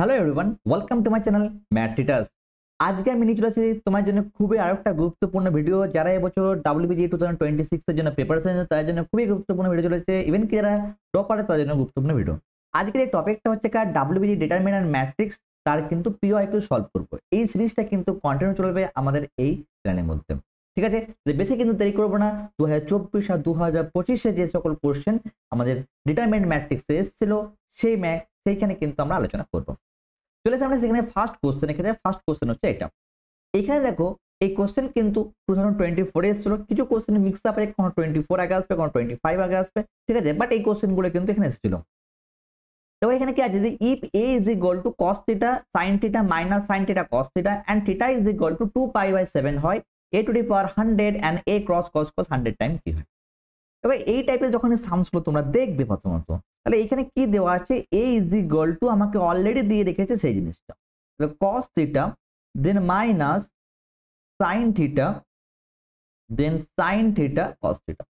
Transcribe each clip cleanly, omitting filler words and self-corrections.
Hello everyone, welcome to my channel math tutors. আজকে আমি নিয়ে চলে এসেছি তোমার জন্য খুবই আরেকটা গুরুত্বপূর্ণ ভিডিও। যারা এবছর WBG 2026 এর জন্য প্রিপারেশন নিচ্ছে তাদের জন্য খুবই গুরুত্বপূর্ণ ভিডিও চলেছে। ইভেন কি যারা টপার তাদের জন্য গুরুত্বপূর্ণ ভিডিও। আজকের এই টপিকটা হচ্ছে কার WBG ডিটারমিনেন্ট ম্যাট্রিক্স, তার কিন্তু POIQ সলভ করবো। এই সিরিজটা কিন্তু কন্টিনিউ চলবে আমাদের এই চ্যানেলের মধ্যে, ঠিক আছে? বেশি কিন্তু দেরি করবো না। 2024 আর 2025 যে সকল কোশ্চেন আমাদের ডিটারমিনেন্ট ম্যাট্রিক্সে এসেছিল সেইখানে কিন্তু আমরা আলোচনা করবো। চলে আমরা সেখানে ফার্স্ট কোশ্চেন। এখানে ফার্স্ট কোশ্চেন হচ্ছে এটা। এখানে দেখো এই কোশ্চেন কিন্তু 2024 এসেছিল। কিছু কোশ্চেন মিক্স আপ আছে, কোনো 24 আগে আসবে, কোনো 25 আগে আসবে, ঠিক আছে? বাট এই কোশ্চেন গুলো কিন্তু এখানে এসেছিল। তো এখানে কি আছে, যদি if a is equal to cos theta sin theta minus sin theta cos theta and theta is equal to 2π/7 হয় a to the power 100 and a cross cos 100 time কি হয়? তবে এই টাইপের যখন সামস গুলো তোমরা দেখবে প্রথমত, তাহলে এখানে কি দেওয়া আছে, a is equal to আমাকে অলরেডি দিয়ে রেখেছে সেই জিনিসটা, তাহলে cos theta then minus sin theta then sin theta cos theta।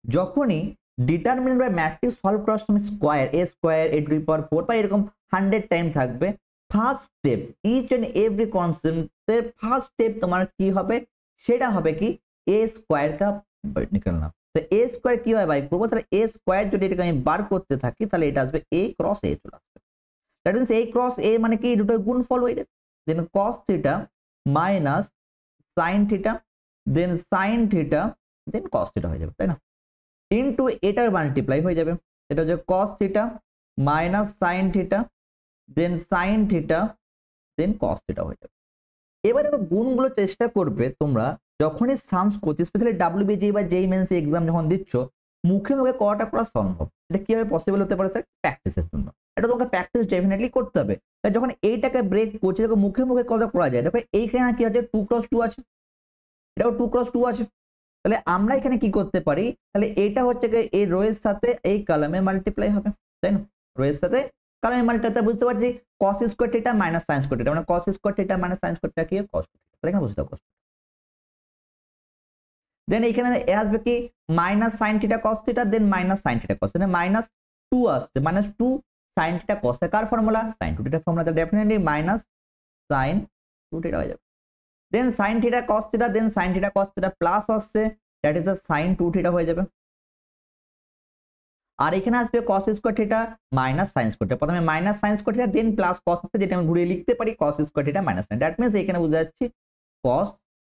যখনই ডিটারমিনেন্ট বাই ম্যাট্রিক্স সলভ করার সময় square a square a to the power 4 বা এরকম 100 টাইম থাকবে, first step each and every কনসেপ্টের ফার্স্ট স্টেপ তোমার কি হবে, সেটা হবে কি a স্কয়ার কা নিকালনা। তো a স্কয়ার কি হয় বাই করবো, তাহলে a স্কয়ার যদি এটাকে আমি বার করতে থাকি তাহলে এটা আসবে a ক্রস a চলে আসবে। That means a cross a মানে কি, দুটো গুণফল হয়ে যাবে। Then cos theta minus sin theta then sin theta then cos theta হয়ে যাবে, তাই না? ইনটু এটার মাল্টিপ্লাই হয়ে যাবে, এটা হচ্ছে cos theta minus sin theta then sin theta then cos theta হয়ে যাবে। এবারে গুণগুলো চেষ্টা করবে তোমরা যখনই সামস করছো, স্পেশালি WBG বা JEE মেন্স এক্সাম যখন দিচ্ছ, মুখে মুখে করাটা করা সম্ভব। এটা কিভাবে পসিবল হতে পারে স্যার? প্র্যাকটিসের জন্য। এটা তোমাকে প্র্যাকটিস ডেফিনেটলি করতে হবে। তাই যখন এইটাকে ব্রেক করছে দেখো মুখে মুখে কথা করা যায়। দেখো এইখানে কি আছে, 2x2 আছে, এটাও 2x2 আছে। তাহলে আমরা এখানে কি করতে পারি, তাহলে এটা হচ্ছে এই রো এর সাথে এই কলামে মাল্টিপ্লাই হবে, তাই না? রো এর সাথে কলামে মাল্টিপ্লাই, বুঝতে পারছি cos square theta minus sin square theta, মানে cos square theta minus sin square theta কি cos থিটা। তাহলে এখানে বুঝতে পারছো। দেন এখানে আসবে কি minus sin theta cos theta then minus sin theta cos theta, minus 2 আসছে, minus 2 sin theta cos theta কার ফর্মুলা, sin 2 থিটা ফর্মুলা, তাহলে ডেফিনেটলি মাইনাস sin 2 থিটা হয়ে যাবে। Then sin theta cos theta then sin theta cos theta plus আসছে, that is a sin 2 theta হয়ে যাবে। আর এখানে আসবে cos square theta minus sin square theta, প্রথমে minus sin square theta then plus cos theta, যেটা আমি ঘুরিয়ে লিখতে পারি cos square theta minus sin। That means এখানে বুঝা যাচ্ছে cos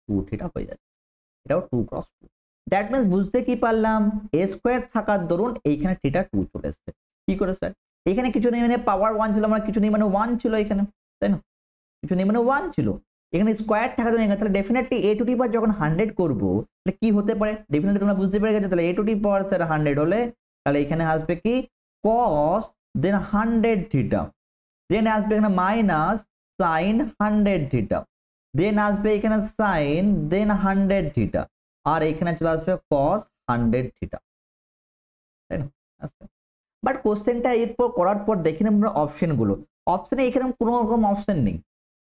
2 থিটা হয়ে যাচ্ছে, এটাও 2 ক্রস 2। দ্যাট মিন্স বুঝতে কি পারলাম, a স্কয়ার থাকার দরুন এইখানে থিটা 2 চলে আসছে। কি করে স্যার? এখানে কিছু নেই মানে পাওয়ার 1 ছিল, আমরা কিছু নেই মানে 1 ছিল এখানে, তাই না? কিছু নেই মানে 1 ছিল, এখানে স্কয়ার থাকার জন্য তাহলে ডেফিনেটলি a টু দি পাওয়ার যখন 100 করব তাহলে কি হতে পারে, ডেফিনেটলি তোমরা বুঝতে পেরে গেছো। তাহলে a to the power sir 100 হলে তাহলে এখানে আসবে কি cos দেন 100 থিটা, দেন আসবে এখানে মাইনাস sin 100 থিটা, দেন আসবে এখানে sin দেন 100 থিটা, আর এখানে চলে আসবে cos 100 থিটা, তাই না? আসবে। বাট কোশ্চেনটা এরপর করার পর দেখি আমরা অপশন গুলো, অপশনে এখানে কোনো রকম অপশন নেই,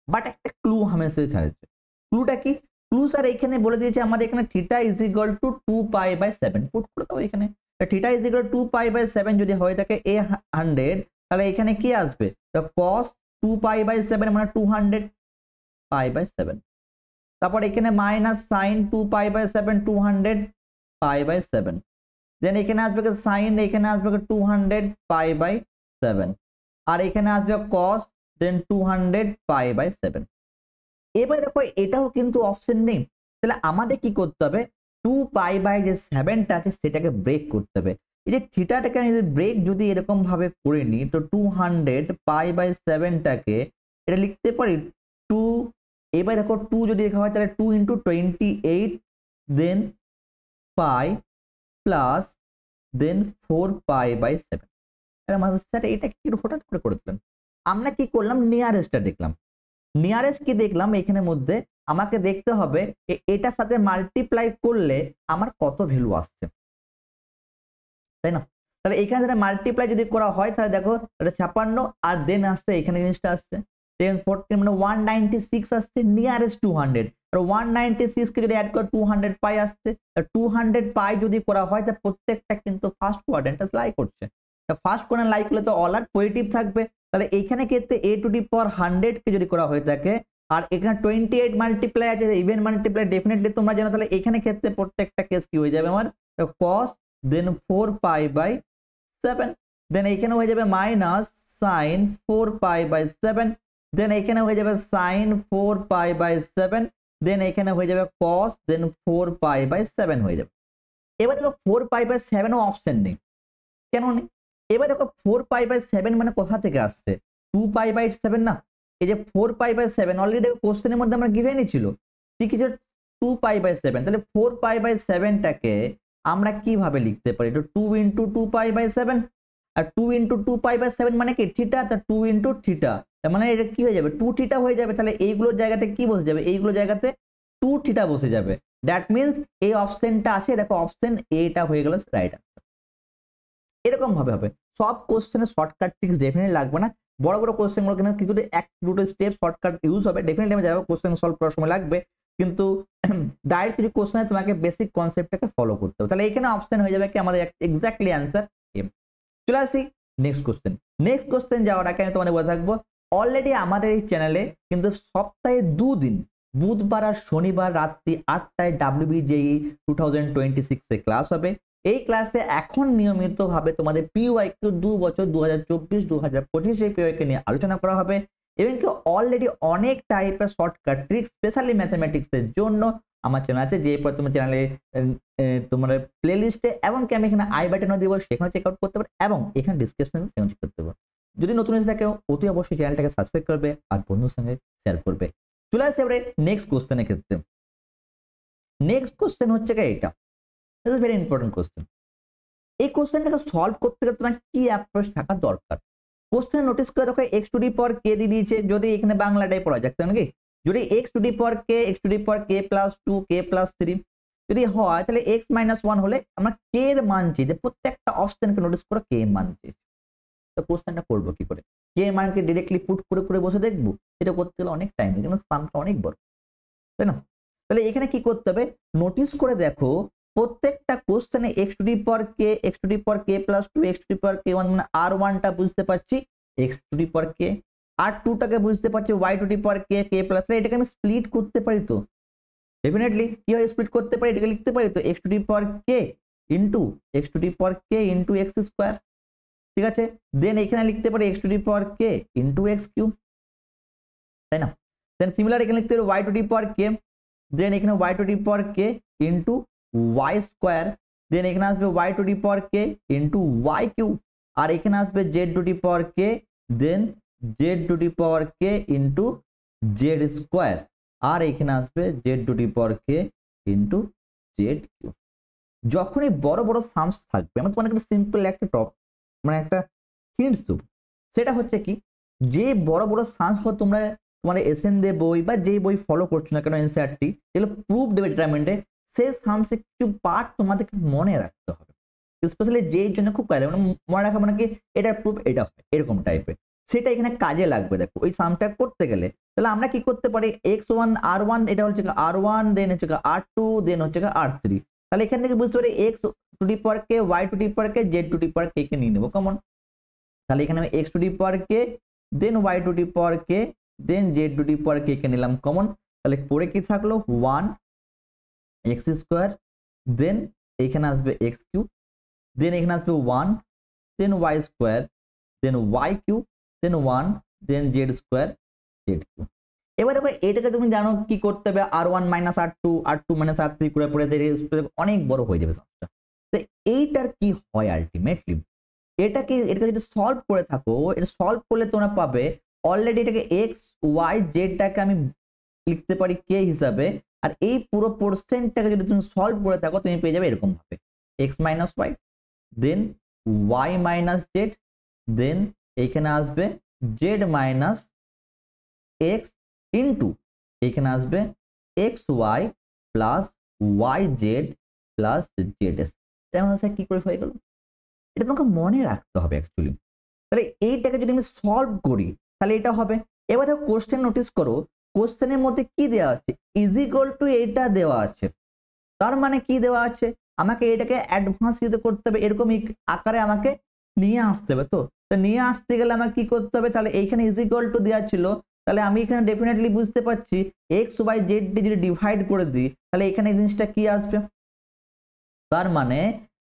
বাট একটা ক্লু হামেশা ছাড়ছে। ক্লুটা কি? ক্লু স্যার এখানে বলে দিয়েছে আমাদের এখানে theta is equal to 2π/7 put করে দাও এখানে। থিটা ইজ ইকুয়াল টু 2π/7 যদি হয় থাকে a 100, তাহলে এখানে কি আসবে, তো cos 2π/7 মানে 200 π/7, তারপর এখানে মাইনাস sin 2π/7 200 π/7, দেন এখানে আসবে sin, এখানে আসবে 200 π/7, আর এখানে আসবে cos দেন 200 π/7। এবার দেখো এটাও কিন্তু অপশন নেই, তাহলে আমাদের কি করতে হবে, 2π/7টা আছে সেটাকে ব্রেক করতে হবে। এই যে থিটাটাকে আমি ব্রেক যদি এরকম ভাবে করে নিই, তো 200 π/7টাকে এটা লিখতে পারি 2, এবার দেখো 2 যদি লেখা হয় তাহলে 2 × 28 দেন পাই প্লাস দেন 4π/7। স্যার এটা কি হঠাৎ করে দিলেন? আমরা কি করলাম, নিয়ারেস্টটা দেখলাম। নিয়ারেস্ট কি দেখলাম এখানের মধ্যে, আমাকে দেখতে হবে এটার সাথে মাল্টিপ্লাই করলে আমার কত ভ্যালু আসছে, তাই না? তাহলে এখানে যেটা মাল্টিপ্লাই যদি করা হয় তাহলে দেখো এটা 56, আর দেন আসছে এখানে জিনিসটা আসছে 10 14 মানে 196 আসছে, নিয়ারেস্ট 200, আর 196 কে যদি অ্যাড করে 200 পাই আসছে। 200 পাই যদি করা হয় তাহলে প্রত্যেকটা কিন্তু ফার্স্ট কোয়াড্রেন্টে লাই করছে। ফার্স্ট কোয়াড্রেন্ট লাই করলে তো অল আর পজিটিভ থাকবে, তাহলে এইখানে ক্ষেত্রে a টু দি পাওয়ার 100 কে যদি করা হয়ে থাকে আর এখানে 28 মাল্টিপ্লাই আছে ইভেন মাল্টিপ্লাই ডেফিনেটলি তোমরা জানো, তাহলে এখানে ক্ষেত্রে প্রত্যেকটা কেস কি হয়ে যাবে আমার cos দেন 4 পাই বাই 7, দেন এইখানে হয়ে যাবে মাইনাস sin 4 পাই বাই 7, দেন এইখানে হয়ে যাবে sin 4 পাই বাই 7, দেন এখানে হয়ে যাবে cos দেন 4 পাই বাই 7 হয়ে যাবে। এবার দেখো 4 পাই বাই 7 ও অপশন নেই, কেন নেই? এবার দেখো 4 পাই বাই 7 মানে কোথা থেকে আসছে? 2 পাই বাই 7 না, এই যে 4 পাই বাই 7 অলরেডি কোশ্চেনের মধ্যে আমরা গিভেনই ছিল, ঠিক আছে 2 পাই বাই 7, তাহলে 4 পাই বাই 7টাকে আমরা কিভাবে লিখতে পারি? তো 2 ইনটু 2 পাই বাই 7, আর 2 ইনটু 2 পাই বাই 7 মানে কি থিটা, তা 2 ইনটু থিটা, তার মানে এটা কি হয়ে যাবে 2 থিটা হয়ে যাবে। তাহলে এইগুলোর জায়গাতে কি বসে যাবে? এইগুলোর জায়গাতে 2 থিটা বসে যাবে। দ্যাট মিন্স এই অপশনটা আছে, দেখো অপশন এটা হয়ে গেল রাইট আনসার। এরকম ভাবে হবে সব কোশ্চেনে শর্টকাট ট্রিক্স ডেফিনেটলি লাগবে না, বড় বড় কোশ্চেন গুলো কিন্তু কিছু এক দুটো স্টেপ শর্টকাট ইউজ হবে, ডেফিনেটলি আমি যাবো কোশ্চেন সলভ করার সময় লাগবে, কিন্তু ডাইরেক্ট কিছু কোশ্চেনে তোমাকে বেসিক কনসেপ্টটাকে ফলো করতে হবে। তাহলে এখানে অপশন হয়ে যাবে কি আমাদের এক্স্যাক্টলি অ্যান্সার এম। চলে আসি নেক্সট কোশ্চেন। নেক্সট কোশ্চেন যাওয়ার আগে আমি তোমাদের বলে থাকবো অলরেডি আমাদের এই চ্যানেলে কিন্তু সপ্তাহে 2 দিন বুধবার আর শনিবার রাত্রি 8টায় WBJEE 2026 এ ক্লাস হবে। এই ক্লাসে এখন নিয়মিত ভাবে তোমাদের PYQ 2 বছর 2024-2025 এর PYQ নিয়ে আলোচনা করা হবে, এবং কি অলরেডি অনেক টাইপের শর্টকাট ট্রিক্স স্পেশালি ম্যাথমেটিক্স এর জন্য আমার চ্যানেল আছে, যে পর তোমার চ্যানেলে তোমার প্লেলিস্টে এবং কি আমি এখানে আই বাটনও দিব, সেখানে চেক আউট করতে পারো, এবং এখানে ডিসক্রিপশনে চেক করতে পারো। যদি নতুন এসে থাকো অতি অবশ্যই চ্যানেলটাকে সাবস্ক্রাইব করবে আর বন্ধুর সঙ্গে শেয়ার করবে। চলে আসে এবারে নেক্সট কোশ্চেনের ক্ষেত্রে। নেক্সট কোশ্চেন হচ্ছে কি এটা, this is very important question. এই কোশ্চেনটাকে সলভ করতে গেলে তোমার কি অ্যাপ্রোচ থাকা দরকার? কোশ্চেন নোটিস করে দেখো x to the power k দিয়ে দিয়েছে, যদি এখানে বাংলাটাই পড়া যাক নাকি, যদি x to the power k plus 2 k plus 3 যদি হয়, তাহলে x মাইনাস 1 হলে আমরা k এর মান চেয়েছি, প্রত্যেকটা অপশনকে নোটিস করো k এর মান চেয়েছি। তো কোশ্চেনটা করবো কি করে? k এর মানকে ডিরেক্টলি পুট করে করে বসে দেখবো, এটা করতে গেলে অনেক টাইম লাগে, কারণ সামটা অনেক বড়, তাই না? তাহলে এখানে কি করতে হবে নোটিস করে দেখো, প্রত্যেকটা কোশ্চেনে x to the power k plus 2 x to the power k1 মানে r1টা বুঝতে পারছি x to the power k, r2টাকে বুঝতে পারছি y to the power k plus, এটাকে আমি স্প্লিট করতে পারি, তো ডেফিনেটলি কিভাবে স্প্লিট করতে পারি এটাকে লিখতে পারি তো x to the power k into x to the power k into x square, ঠিক আছে? দেন এখানে লিখতে পারি x to the power k into x cube, তাই না? দেন সিমিলার এখানে লিখতে পারি y to the power k, then এখানে y to the power k into y square, then এখানে আসবে y to the power k into y cube, আর এখানে আসবে z to the power k, then z to the power k into z square, আর এখানে আসবে z to the power k into z cube. যখনই বড় বড় সামস থাকবে আমি তোমাকে একটা সিম্পল একটা মানে একটা হিন্টস দেব, সেটা হচ্ছে কি, যে বড় বড় সামস তোমরা তোমার এসএন দে বই বা যেই বই ফলো করছো না কেন এনসিইআরটি যেগুলো প্রুফ দেবে ডিটারমেন্টে, সেই সামসে কিছু পার্ট তোমাদেরকে মনে রাখতে হবে, স্পেশালি যেই জন্য খুব কাজে মানে মনে রাখা মানে কি এটা প্রুফ এটা হয় এরকম টাইপের, সেটা এখানে কাজে লাগবে। দেখো ওই সামটা করতে গেলে তাহলে আমরা কি করতে পারি, x1 r1 এটা হচ্ছে r1, দেন হচ্ছে r2, দেন হচ্ছে r3, তাহলে এখান থেকে বুঝতে পারি x to the power k, y to the power k, z to the power k কে নিয়ে নেব কমন, তাহলে এখানে আমি x to the power k, then y to the power k, then z to the power k কে নিলাম common, তাহলে পরে কি থাকলো 1 x স্কয়ার, দেন এখানে আসবে x কিউব, দেন এখানে আসবে 1, দেন y স্কয়ার, দেন y কিউব, দেন 1, দেন z স্কয়ার, z কিউব। এবার দেখো এটাকে তুমি জানো কি করতে হবে, r1 minus r2 minus r3 করে পড়ে অনেক বড় হয়ে যাবে সামটা। তো এইটার কি হয় আলটিমেটলি, এটাকে যদি সলভ করে থাকো, এটা সলভ করলে তোমরা পাবে অলরেডি এটাকে x y z টাকে আমি লিখতে পারি k হিসাবে, আর এই পুরো পোরশনটাকে যদি তুমি সলভ করে থাকো তুমি পেয়ে যাবে এরকম ভাবে x মাইনাস y, দেন y মাইনাস z, দেন এখানে আসবে z মাইনাস x ইনটু এখানে আসবে xy plus yz plus zs। এটা আমার কি করে হয়ে গেল, এটা তোমাকে মনে রাখতে হবে অ্যাকচুয়ালি। তাহলে এইটাকে যদি আমি সলভ করি তাহলে এটা হবে। এবার দেখো কোশ্চেন নোটিস করো, কোশ্চেনের মধ্যে কি দেওয়া আছে, ইজ ইকুয়াল টু এটা দেওয়া আছে, তার মানে কি দেওয়া আছে আমাকে এটাকে অ্যাডভান্স ইউজ করতে হবে, এরকম আকারে আমাকে নিয়ে আসতে হবে। তো তো নিয়ে আসতে গেলে আমার কি করতে হবে, তাহলে এইখানে ইজ ইকুয়াল টু দেওয়া ছিল, তাহলে আমি এখানে ডেফিনেটলি বুঝতে পারছি এক্স বাই জেড দিয়ে যদি ডিভাইড করে দিই তাহলে এখানে এই জিনিসটা কি আসবে, তার মানে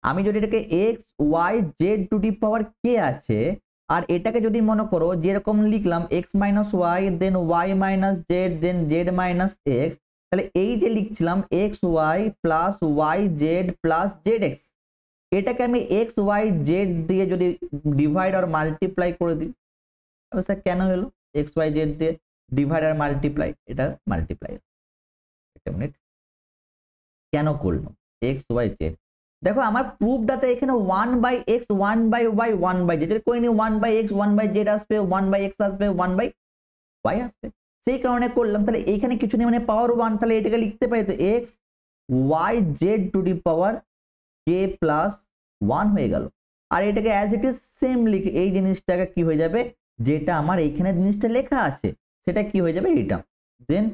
আমি যদি এটাকে x y z to the power k আছে, আর এটাকে যদি মনে করো যেরকম লিখলাম x minus y then y minus z then z minus x, তাহলে এই যে লিখছিলাম x y plus y z plus z x, এটাকে আমি এক্স ওয়াই জেড দিয়ে যদি ডিভাইড আর মাল্টিপ্লাই করে দিই, স্যার কেন হলো এক্স ওয়াই জেড দিয়ে ডিভাইড আর মাল্টিপ্লাই, এটা মাল্টিপ্লাই একটা মিনিট কেন করলাম এক্স ওয়াই জেড, দেখো আমার প্রুফটাতে এখানে 1/x 1/y 1/z যেটা করে নি 1/x 1/z আসবে 1/x আসবে 1/y আসবে, সেই কারণে করলাম। তাহলে এইখানে কিছু নেই মানে পাওয়ার 1, তাহলে এটাকে লিখতে পারি তো x y z to the power k plus 1 হয়ে গেল। আর এটাকে অ্যাজ ইট ইজ সেম লিখে এই জিনিসটাকে কি হয়ে যাবে, যেটা আমার এইখানে জিনিসটা লেখা আছে সেটা কি হয়ে যাবে এটা, দেন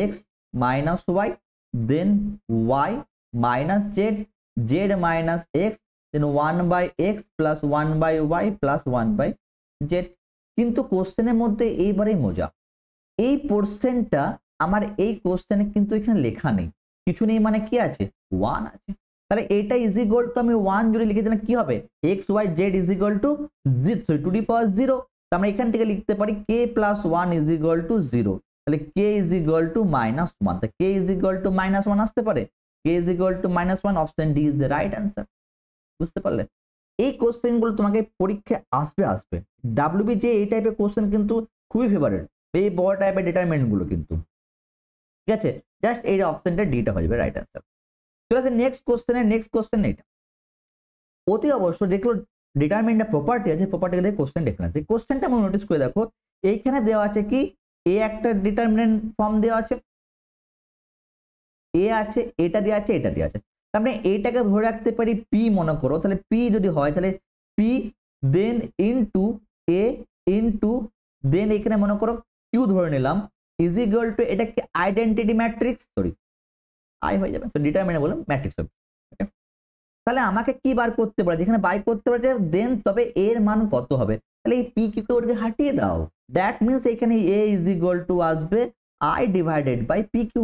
x মাইনাস ওয়াই দেন y minus Z z minus x then 1/x plus 1/y plus 1/z। কিন্তু কোশ্চেনের মধ্যে এইবারেই মজা, এই পোর্শনটা আমার এই কোশ্চেনে কিন্তু এখানে লেখা নেই, কিছু নেই মানে কি আছে 1 আছে, তাহলে এটা ইজ ইকুয়াল টু আমি 1 যদি লিখে দিলে কি হবে x y z is equal to 0 to the power 0, তো আমরা এখান থেকে লিখতে পারি k plus 1 is equal to 0, তাহলে k ইজ ইকুয়াল টু -1, তো k ইজ ইকুয়াল টু -1 আসতে পারে, k is equal to -1, option D is the right answer. বুঝতে পারলে এই কোশ্চেনগুলো তোমাকে পরীক্ষায় আসবে ডাব্লিউবিজে এই টাইপের কোশ্চেন কিন্তু খুবই ফেভারিট, এই বড় টাইপের ডিটারমিনেন্টগুলো কিন্তু, ঠিক আছে, জাস্ট এই অপশনটা ডিটা হয়ে যাবে রাইট অ্যান্সার। চলে আসে নেক্সট কোশ্চেন এটা অতি অবশ্য দেখলো ডিটারমিনেন্টের প্রপার্টি আছে, প্রপার্টিগুলো কোশ্চেন দেখে আছে, কোশ্চেনটা আমরা নোটিস করে দেখো এইখানে দেওয়া আছে কি এ একটা ডিটারমিনেন্ট ফর্ম দেওয়া আছে, এ আছে এটা দেওয়া আছে এটা দেওয়া আছে, তার মানে এইটাকে ধরে রাখতে পারি পি মনে করো, তাহলে পি যদি হয় তাহলে P then into a into দেন এখানে মনে করো কিউ ধরে নিলাম ইজ ইকুয়াল টু এটা কি আইডেন্টিটি ম্যাট্রিক্স, সরি আই হয়ে যাবে, তো ডিটারমিনেন্ট বললাম ম্যাট্রিক্স হবে। তাহলে আমাকে কি বার করতে পারে, যেখানে বাই করতে পারে দেন তবে এর মান কত হবে, তাহলে এই পি কিউ কে ওটাকে হাটিয়ে দাও, দ্যাট মিনস এখানে এ ইজ ইকুয়াল টু আসবে I divided by P Q,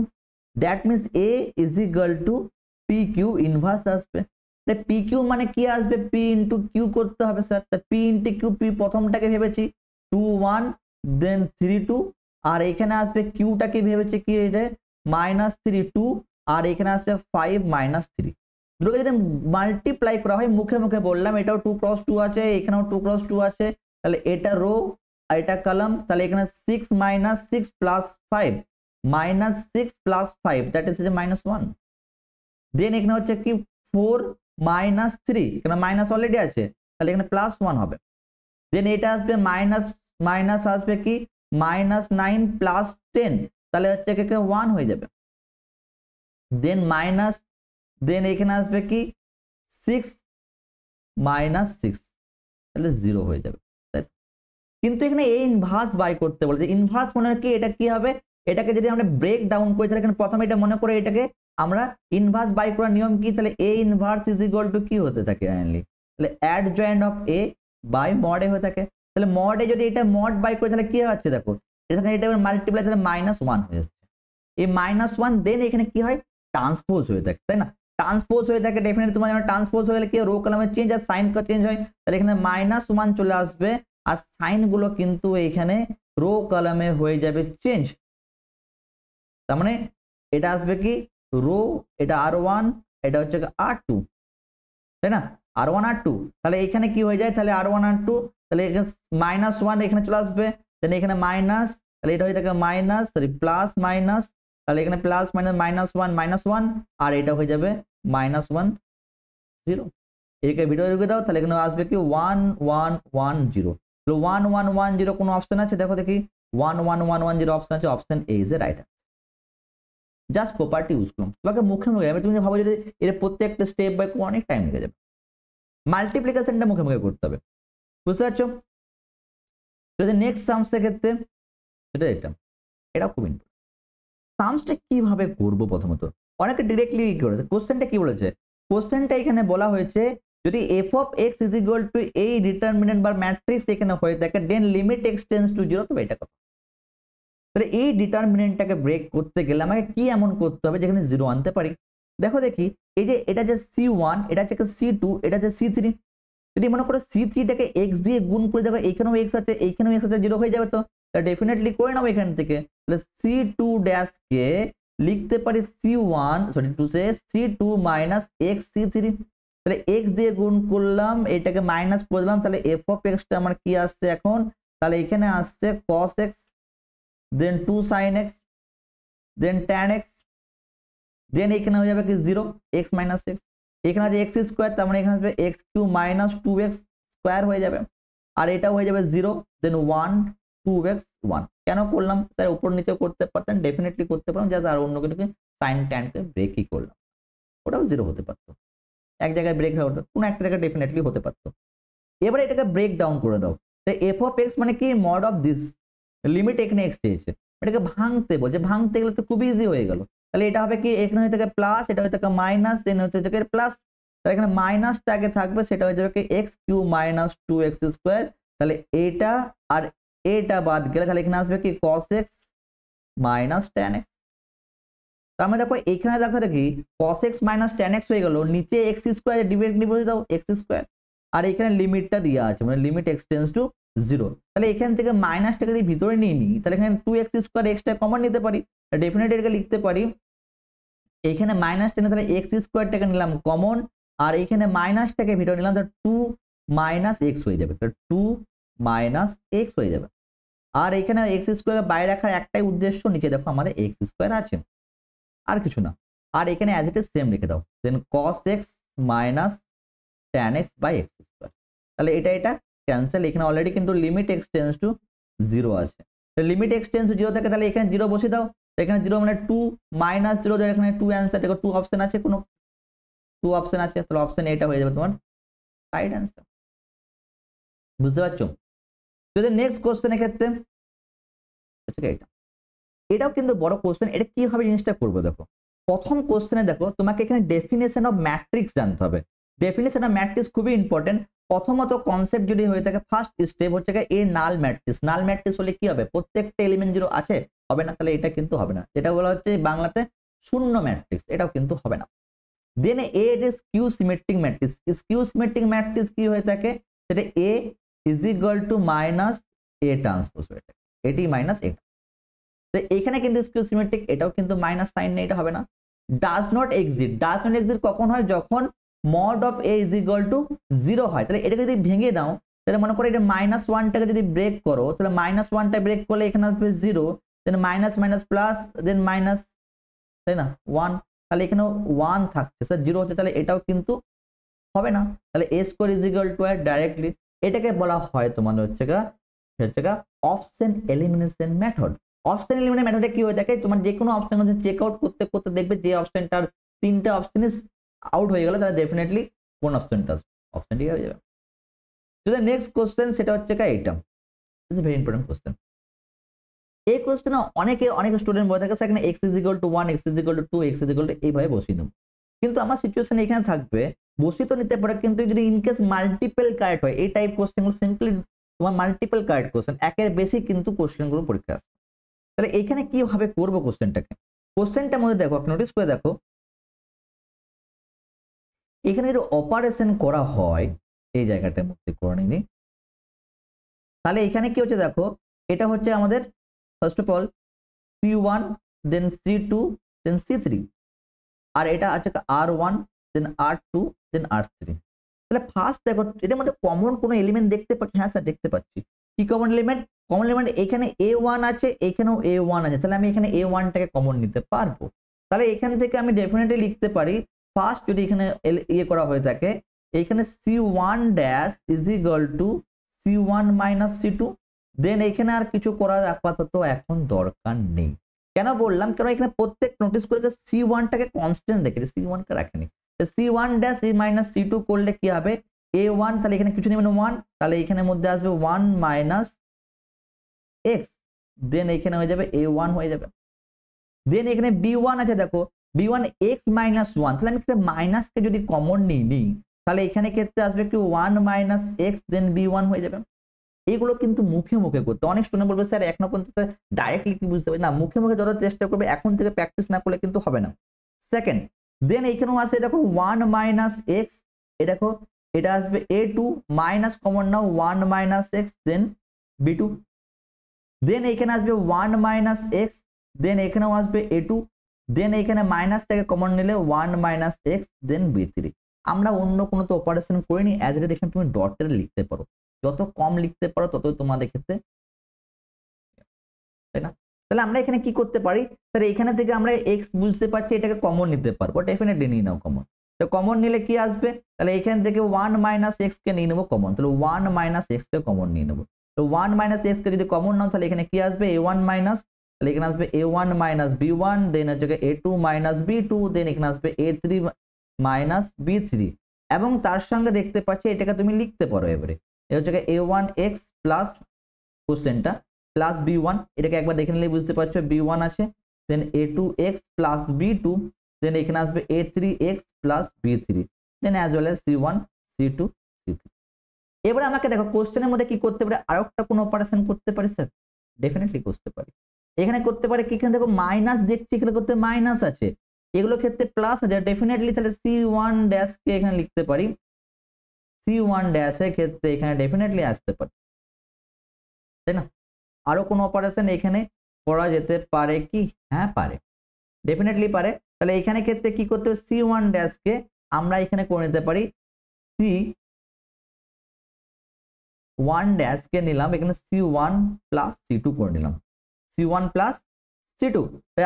that means A is equal to P Q inverse আসবে, পি কিউ মানে কি আসবে পি ইন্টু কিউ করতে হবে স্যার, তা পি ইন্টু কিউ পি প্রথমটাকে ভেবেছি 2 1 দেন 3 2, আর এখানে আসবে কিউটাকে ভেবেছি কি এটা -3 2, আর এখানে আসবে 5 -3, দুটোকে যদি মাল্টিপ্লাই করা হয় মুখে মুখে বললাম এটাও 2 × 2 আছে এখানেও 2 × 2 আছে, তাহলে এটা রো আর এটা কলাম, তাহলে এখানে 6 - 6 + 5 -6 + 5 দ্যাট ইজ -1, দেন এখানে হচ্ছে কি 4 - 3 এখানে মাইনাস অলরেডি আছে তাহলে এখানে +1 হবে, দেন এটা আসবে মাইনাস আসবে কি -9 + 10 তাহলে হচ্ছে কি 1 হয়ে যাবে, দেন মাইনাস দেন এখানে আসবে কি 6 - 6 তাহলে 0 হয়ে যাবে, তাই কিন্তু এখানে এই ইনভার্স বাই করতে বলেছে, ইনভার্স মনে কি এটা কি হবে, এটাকে যদি আমরা ব্রেক ডাউন করি তাহলে এখানে প্রথমে এটা মনে করে এটাকে আমরা ইনভার্স বাই করার নিয়ম কি, তাহলে A inverse is equal to কি হতে থাকে জানলি, তাহলে adjoint of A by mod A হয়ে থাকে, তাহলে মড এ যদি এটা মড বাই করে তাহলে কি হচ্ছে দেখো এখানে এটা মাল্টিপ্লাই তাহলে -1 হয়ে যাচ্ছে, এই -1 দেন এখানে কি হয় ট্রান্সপোজ হয়ে থাকে, তাই না, ট্রান্সপোজ হয়ে থাকে ডেফিনেটলি তোমার যেমন ট্রান্সপোজ হয়ে গেলে কি রো কলামে চেঞ্জ আর সাইন চেঞ্জ হয়, তাহলে এখানে -1 চলে আসবে আর সাইন গুলো কিন্তু এখানে রো কলামে হয়ে যাবে চেঞ্জ, তার মানে এটা আসবে কি রো এটা r1 এটা হচ্ছে r2, তাই না r1 r2, তাহলে এখানে কি হয়ে যায় তাহলে r1 r2 তাহলে এখানে -1 এখানে চলে আসবে, দেন এখানে মাইনাস তাহলে এটা হয়ে থাকে মাইনাস সরি প্লাস মাইনাস, তাহলে এখানে প্লাস মাইনাস -1 আর এটা হয়ে যাবে -1 0, এদিকে ভিডিও রেখে দাও তাহলে এখানে আসবে কি 1 1 1 0, 1 1 1 0 কোনো অপশন আছে দেখো দেখি 1 1 1 1 0 অপশন আছে, option A is a right answer, just property use করলাম তোমাকে মুখে মুখে, আমি তুমি ভাবো যদি এর প্রত্যেকটা স্টেপ বাই অনেক টাইম লেগে যাবে, মাল্টিপ্লিকেশনটা মুখে মুখে করতে হবে, বুঝতে পারছো, যদি নেক্সট সামসের ক্ষেত্রে এটা খুব ইম্পর্টেন্ট, সামসটা কিভাবে করবো প্রথমত অনেকে ডিরেক্টলি করে, কোশ্চেনটা কি বলেছে, কোশ্চেনটা এখানে বলা হয়েছে যদি F of x is equal two এই ডিটারমিনেন্ট বা ম্যাট্রিক্স এখানে হয়ে থাকে দেন লিমিট এক্স টেন্ডস টু 0, তবে এটা কথা। তাহলে এই ডিটারমিনেন্টটাকে ব্রেক করতে গেলে আমাকে কি এমন করতে হবে যেখানে 0 আনতে পারি? দেখো দেখি, এই যে এটা যে C1, এটা হচ্ছে C2, এটা হচ্ছে C3। যদি মনে করো C3টাকে x দিয়ে গুণ করে দেখো এইখানেও x আছে, এইখানেও x আছে, 0 হয়ে যাবে। তো ডেফিনেটলি করে নাও এখান থেকে। তাহলে C2 ড্যাশ কে লিখতে পারি C2 মাইনাস x C3। তাহলে x দিয়ে গুণ করলাম, এটাকে মাইনাস করে দিলাম, তাহলে f অফ x টা আমার কি আসছে এখন? তাহলে এখানে আসছে cos x, দেন 2 sin x, দেন tan x, দেন এখানে হয়ে যাবে কি 0 x মাইনাস x, এখানে আছে x স্কয়ার, তার মানে এখানে আসবে x cube minus 2x square হয়ে যাবে, আর এটা হয়ে যাবে 0, দেন 1 2x 1। কেন করলাম স্যার? উপর নিচে করতে পারতেন, ডেফিনেটলি করতে পারলাম, জাস্ট আর অন্য কিছুকে সাইন ট্যানকে ব্রেকই করলাম, ওটাও 0 হতে পারতো, এক জায়গায় ব্রেক হতো, কোনো একটা জায়গায় ডেফিনেটলি হতে পারতো। এবারে এটাকে ব্রেক ডাউন করে দাও। তাই এফ অফ এক্স মানে কি? মড অফ দিস, লিমিট এখানে এক্স চেয়েছে, এটাকে ভাঙতে বলছে, ভাঙতে গেলে তো খুব ইজি হয়ে গেল। তাহলে এটা হবে কি? এখানে হয়ে থাকে প্লাস, এটা হয়ে থাকে মাইনাস, দেন হচ্ছে প্লাস, তাহলে এখানে মাইনাসটা আগে থাকবে, সেটা হয়ে যাবে কি x cube minus 2x square. তাহলে এটা আর এটা বাদ গেলে তাহলে এখানে আসবে কি cos x minus tan x। তার মানে দেখো এখানে দেখো কি cos x minus tan x হয়ে গেল, নিচে x স্কোয়ার ডিরেক্টলি বসে দাও x স্কোয়ার, আর এখানে লিমিটটা দেওয়া আছে, মানে লিমিট x টেন্ডস টু 0। তাহলে এখান থেকে মাইনাসটাকে যদি ভিতরে নিয়ে নিই, তাহলে এখানে 2x স্কোয়ার এক্সটা কমন নিতে পারি, ডেফিনেটলি এটাকে লিখতে পারি এখানে মাইনাস টেনে, তাহলে x স্কোয়ারটাকে নিলাম কমন, আর এখানে মাইনাসটাকে ভিতরে নিলাম, তাহলে 2 মাইনাস x হয়ে যাবে, তাহলে 2 মাইনাস x হয়ে যাবে। আর এখানে x স্কোয়ার বাইরে রাখার একটাই উদ্দেশ্য, নিচে দেখো আমাদের x স্কোয়ার আছে, আর কিছু না। আর এখানে অ্যাজ ইট ইজ সেম লিখে দাও, then cos x minus tan x by x square. তাহলে এটা ক্যান্সেল, এখানে অলরেডি কিন্তু লিমিট x টেন্ডস টু 0 আছে। লিমিট x টেন্ডস টু 0 থাকে, তাহলে এখানে 0 বসে দাও, এখানে 0 মানে 2 মাইনাস 0, এখানে 2 অ্যান্সার, দেখো 2 অপশন আছে, কোনো 2 অপশন আছে, তাহলে অপশন এটা হয়ে যাবে তোমার রাইট অ্যান্সার। বুঝতে পারছো? যদি নেক্সট কোশ্চেনের ক্ষেত্রে এটাও কিন্তু বড় কোশ্চেন, এটা কিভাবে জিনিসটা করবো দেখো। প্রথম কোশ্চেনে দেখো তোমাকে এখানে ডেফিনেশন অফ ম্যাট্রিক্স জানতে হবে। ডেফিনেশন অফ ম্যাট্রিক্স খুবই ইম্পর্টেন্ট। প্রথমত কনসেপ্ট যদি হয়ে থাকে, ফার্স্ট স্টেপ হচ্ছে এ নাল ম্যাট্রিক্স। নাল ম্যাট্রিক্স হলে কি হবে? প্রত্যেকটা এলিমেন্ট 0 আছে, হবে না, তাহলে এটা কিন্তু হবে না। যেটা বলা হচ্ছে বাংলাতে শূন্য ম্যাট্রিক্স, এটাও কিন্তু হবে না। Then A it is skew symmetric matrix. Skew symmetric matrix কি হয়ে থাকে? সেটা A is equal to minus A transpose হয়ে থাকে, এটি মাইনাস এটা। তো এখানে কিন্তু স্কিউ সিমেট্রিক, এটাও কিন্তু মাইনাস সাইন নেই, এটা হবে না। Does not exit. Does not exit কখন হয়? যখন mod of A is equal to 0 হয়। তাহলে এটাকে যদি ভেঙে দাও, তাহলে মনে করো এটা -1টাকে যদি ব্রেক করো, তাহলে -1টা ব্রেক করলে এখানে আসবে 0, দেন minus minus plus, than minus, তাই না 1, তাহলে এখানেও 1 থাকছে, স্যার 0 হচ্ছে, তাহলে এটাও কিন্তু হবে না। তাহলে a square is equal two directly, এটাকে বলা হয় তোমাদের হচ্ছে option elimination method. Option elimination মেথডে কি হয়ে থাকে? তোমার যে কোনো অপশন চেক আউট করতে করতে দেখবে যে অপশনটার 3টা অপশন আউট হয়ে গেল, তাহলে ডেফিনেটলি কোন অপশনটা অপশনটি হয়ে যাবে। তো দ্য নেক্সট কোশ্চেন সেটা হচ্ছে এইটা, ইজ ভেরি ইম্পর্টেন্ট কোশ্চেন। এই কোশ্চেনে অনেক স্টুডেন্ট বলে থাকে সেখানে x is equal two 1, x is equal two 2, x is equal two এইভাবে বসিয়ে দেবো। কিন্তু আমার সিচুয়েশন এখানে থাকবে বসিয়ে তো নিতে পারে, কিন্তু যদি ইনকেস মাল্টিপল কারেক্ট হয়, এই টাইপ কোশ্চেনগুলো সিম্পলি তোমার মাল্টিপল কারেক্ট কোশ্চেন, একের বেশি কিন্তু কোশ্চেনগুলো পরীক্ষা আসবে। তাহলে এখানে কিভাবে করবো কোশ্চেনটাকে? কোশ্চেনটার মধ্যে দেখো, নোটিস করে দেখো, এখানে যদি অপারেশন করা হয় এই জায়গাটার মধ্যে করে নিই, তাহলে এখানে কি হচ্ছে দেখো, এটা হচ্ছে আমাদের first of all C1, then C2, then C3, আর এটা আছে R1, দেন R2, দেন R3। তাহলে ফার্স্ট দেখো এটার মধ্যে কমন কোনো এলিমেন্ট দেখতে পাচ্ছি? হ্যাঁ স্যার দেখতে পাচ্ছি। কি কমন এলিমেন্ট? কমন এলিমেন্ট এখানে A1 আছে, এখানেও A1 আছে, তাহলে আমি এখানে A1টাকে কমন নিতে পারবো। তাহলে এখান থেকে আমি ডেফিনেটলি লিখতে পারি, ফার্স্ট যদি এখানে ইয়ে করা হয়ে থাকে, এখানে C1 dash is equal two C1 minus C2, দেন এখানে আর কিছু করার আপাতত এখন দরকার নেই। কেন বললাম? কারণ এখানে প্রত্যেক নোটিস করে C1টাকে কনস্ট্যান্ট রেখেছে, C1কে রাখেনি। C1 ড্যাশ মাইনাস C2 করলে কি হবে? A1, তাহলে এখানে কিছু নেই মানে 1, তাহলে এখানের মধ্যে আসবে 1 মাইনাস x, দেন এখানে হয়ে যাবে A1 হয়ে যাবে। দেন এখানে B1 আছে, দেখো B1 x মাইনাস 1, তাহলে আমি একটা মাইনাসকে যদি কমন নিই, তাহলে এখানে ক্ষেত্রে আসবে কি 1 মাইনাস এক্স দেন b1 হয়ে যাবে। এইগুলো কিন্তু মুখে মুখে করতে, অনেক স্টুডেন্ট বলবে স্যার এখনো পর্যন্ত ডাইরেক্টলি কি বুঝতে পারি না, মুখে মুখে যত চেষ্টা করবে, এখন থেকে প্র্যাকটিস না করলে কিন্তু হবে না। সেকেন্ড, দেন এইখানেও আছে দেখো 1 মাইনাস এক্স, এ দেখো এটা আসবে a2 মাইনাস কমন নাও 1 মাইনাস এক্স দেন b2, দেন এখানে আসবে 1 মাইনাস এক্স, দেন এখানেও আসবে a2, দেন এখানে মাইনাস থেকে কমন নিলে 1 মাইনাস এক্স দেন b3। আমরা অন্য কোনো তো অপারেশন করিনি, অ্যাজ ইট এখানে তুমি ডটের লিখতে পারো, যত কম লিখতে পারো ততই তোমাদের ক্ষেত্রে, তাই না? তাহলে আমরা এখানে কি করতে পারি, তাহলে এখানে থেকে আমরা এক্স বুঝতে পারছি, এটাকে কমন নিতে পারবো, ডেফিনেটলি নিয়ে নাও কমন। তো কমন নিলে কি আসবে, তাহলে এখান থেকে 1 মাইনাস এক্স কে নিয়ে নেবো কমন, তাহলে 1 মাইনাস এক্স কে কমন নিয়ে নেবো। তো 1 মাইনাস এক্স কে যদি কমন নাও তাহলে এখানে কি আসবে a1 মাইনাস, তাহলে এখানে আসবে a1 মাইনাস b1, দেন হচ্ছে a2 মাইনাস b2, দেন এখানে আসবে a3 মাইনাস b3, এবং তার সঙ্গে দেখতে পাচ্ছি এটাকে তুমি লিখতে পারো এবারে, এটা হচ্ছে a1x প্লাস কোশ্চেনটা প্লাস b1, এটাকে একবার দেখে নিলে বুঝতে পারছো b1 আছে, দেন a2x প্লাস b2, দেন এখানে আসবে a3x plus b3, then as well as c1 c2 c3। এবারে আমাকে দেখো কোশ্চেনের মধ্যে কি করতে পারে, আরেকটা কোন অপারেশন করতে পারি স্যার, ডেফিনেটলি করতে পারি। এখানে করতে পারে কি, এখানে দেখো মাইনাস দেখছি, এখানে করতে মাইনাস আছে, এগুলো ক্ষেত্রে প্লাস আছে, ডেফিনেটলি তাহলে c1 ড্যাশ কে এখানে লিখতে পারি, c1 ড্যাশ এর ক্ষেত্রে এখানে ডেফিনেটলি আসতে পারে, তাই না? আরো কোন অপারেশন এখানে করা যেতে পারে কি, হ্যাঁ পারে, ডেফিনেটলি পারে। তাহলে এখানে ক্ষেত্রে কি করতে হবে, c1 ড্যাশ কে আমরা এখানে করে নিতে পারি c1 ড্যাশ কে নিলাম, এখানে c1 প্লাস c2 করে নিলাম, c1 প্লাস c2,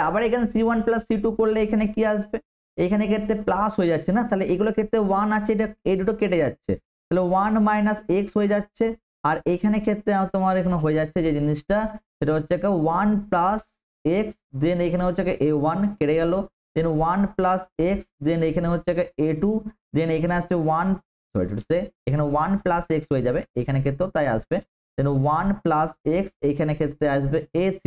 আবার এখানে c1 প্লাস c2 করলে এখানে কি আসবে, এখানে ক্ষেত্রে প্লাস হয়ে যাচ্ছে না, তাহলে এগুলো ক্ষেত্রে 1 আছে, এটা এই দুটো কেটে যাচ্ছে, তাহলে 1 মাইনাস এক্স হয়ে যাচ্ছে, আর এখানে ক্ষেত্রে তোমার এখানে হয়ে যাচ্ছে যে জিনিসটা, সেটা হচ্ছে 1 প্লাস এক্স, দেন এখানে হচ্ছে a1 কেটে গেল, দেন 1 প্লাস এক্স, দেন এখানে হচ্ছে a2, দেন এখানে আসছে 1, সরি টু সে এখানে 1 প্লাস এক্স হয়ে যাবে, এখানে ক্ষেত্রেও তাই আসবে, দেন 1 প্লাস এক্স, এখানে ক্ষেত্রে আসবে a3,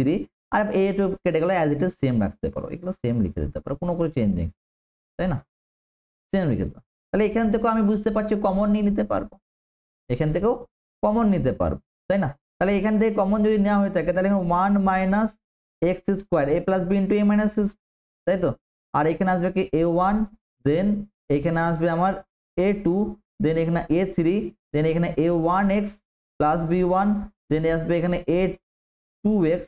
আর a2 কেটে গেল, অ্যাজ ইট ইজ সেম রাখতে পারো, এগুলো সেম লিখে দিতে পারো, কোনো চেঞ্জ নেই, তাই না? সেম লিখে দাও। তাহলে এখান থেকেও আমি বুঝতে পারছি কমন নিয়ে নিতে পারবো, এখান থেকেও কমন নিতে পারবো, তাই না? তাহলে এখান থেকে কমন যদি নেওয়া হয়ে থাকে তাহলে এখানে 1 minus x square a plus B into a minus x, তাই তো? আর এখানে আসবে কি a1, দেন এখানে আসবে আমার a2, দেন এখানে a3, দেন এখানে a1x প্লাস b1, দেন আসবে এখানে a2x